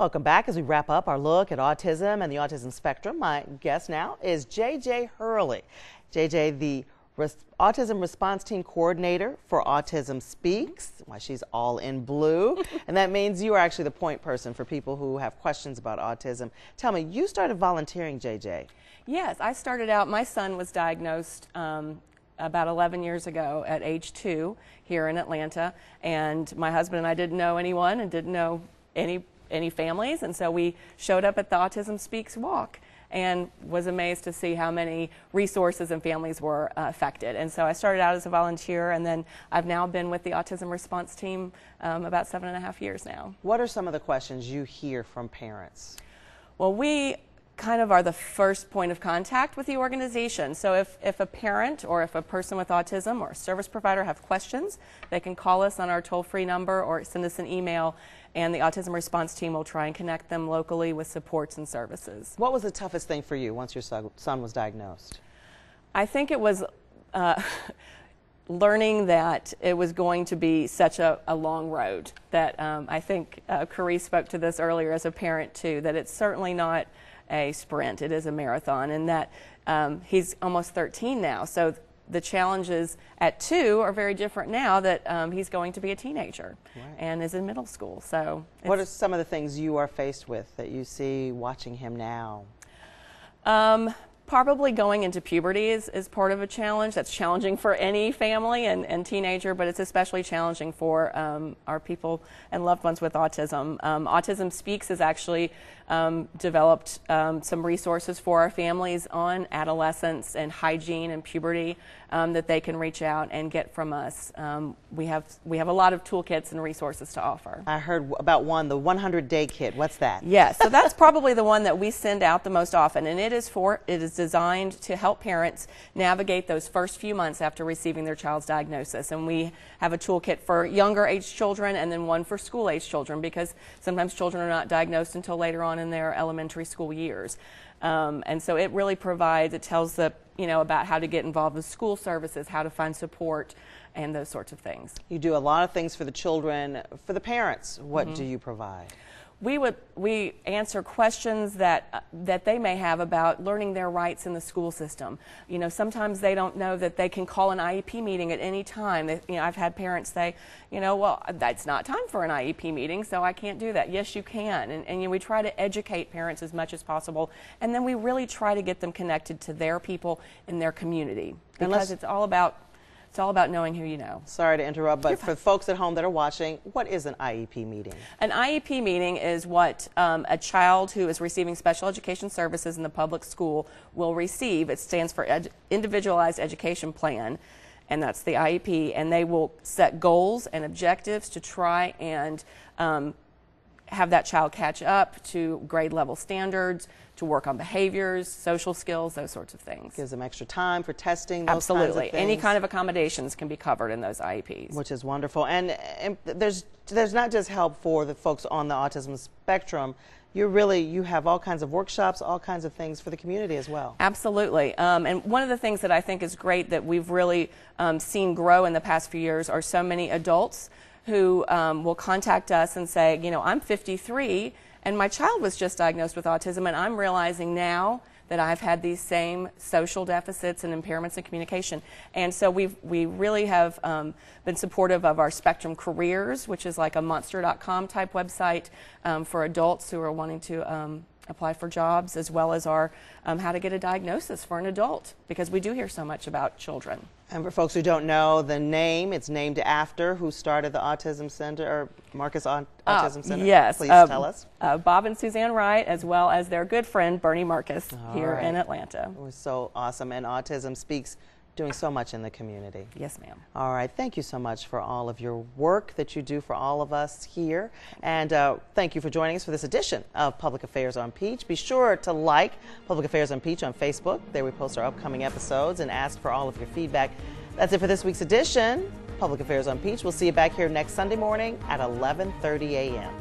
Welcome back as we wrap up our look at autism and the autism spectrum. My guest now is JJ Hurley. JJ, the Autism Response Team Coordinator for Autism Speaks. Why, she's all in blue. And that means you are actually the point person for people who have questions about autism. Tell me, you started volunteering, JJ. Yes, I started out, my son was diagnosed about 11 years ago at age 2 here in Atlanta. And my husband and I didn't know anyone and didn't know any families. And so we showed up at the Autism Speaks walk and was amazed to see how many resources and families were affected. And so I started out as a volunteer, and then I've now been with the Autism Response Team about 7.5 years now. What are some of the questions you hear from parents? Well, we kind of are the first point of contact with the organization. So if a parent or if a person with autism or a service provider have questions, they can call us on our toll-free number or send us an email, and the Autism Response Team will try and connect them locally with supports and services. What was the toughest thing for you once your son was diagnosed? I think it was learning that it was going to be such a long road. That I think Carrie spoke to this earlier as a parent too, that it's certainly not a sprint, it is a marathon, and that he's almost 13 now. So the challenges at 2 are very different now that he's going to be a teenager and is in middle school. So what are some of the things you are faced with that you see watching him now? Probably going into puberty is part of a challenge. That's challenging for any family and teenager, but it's especially challenging for our people and loved ones with autism. Autism Speaks has actually developed some resources for our families on adolescence and hygiene and puberty that they can reach out and get from us. We have a lot of toolkits and resources to offer. I heard about one, the 100-day kit. What's that? Yes, so that's probably the one that we send out the most often, and it is designed to help parents navigate those first few months after receiving their child's diagnosis. And we have a toolkit for younger age children and then one for school age children, because sometimes children are not diagnosed until later on in their elementary school years. And so it really provides, it tells about how to get involved with school services, how to find support, and those sorts of things. You do a lot of things for the children. For the parents, what do you provide? We answer questions that they may have about learning their rights in the school system. Sometimes they don't know that they can call an IEP meeting at any time. I've had parents say, well, that's not time for an IEP meeting, so I can't do that. Yes, you can. And we try to educate parents as much as possible, and then we really try to get them connected to their people in their community, because it's all about knowing who you know. Sorry to interrupt, but for folks at home that are watching, what is an IEP meeting? An IEP meeting is what a child who is receiving special education services in the public school will receive. It stands for Individualized Education Plan, and that's the IEP. And they will set goals and objectives to try and have that child catch up to grade level standards, to work on behaviors, social skills, those sorts of things. Gives them extra time for testing, those Absolutely. kinds of things. Any kind of accommodations can be covered in those IEPs. Which is wonderful. And there's not just help for the folks on the autism spectrum. You have all kinds of workshops, all kinds of things for the community as well. Absolutely. And one of the things that I think is great that we've really seen grow in the past few years are so many adults who will contact us and say, I'm 53 and my child was just diagnosed with autism, and I'm realizing now that I've had these same social deficits and impairments in communication. And so we really have been supportive of our Spectrum Careers, which is like a monster.com type website for adults who are wanting to apply for jobs, as well as our how to get a diagnosis for an adult, because we do hear so much about children. And for folks who don't know the name, it's named after who started the Autism Center, or Marcus Autism Center? Yes. Please tell us. Bob and Suzanne Wright, as well as their good friend Bernie Marcus here in Atlanta. It was so awesome. And Autism Speaks, doing so much in the community. Yes, ma'am. All right. Thank you so much for all of your work that you do for all of us here. And thank you for joining us for this edition of Public Affairs on Peach. Be sure to like Public Affairs on Peach on Facebook. There we post our upcoming episodes and ask for all of your feedback. That's it for this week's edition, Public Affairs on Peach. We'll see you back here next Sunday morning at 11:30 a.m.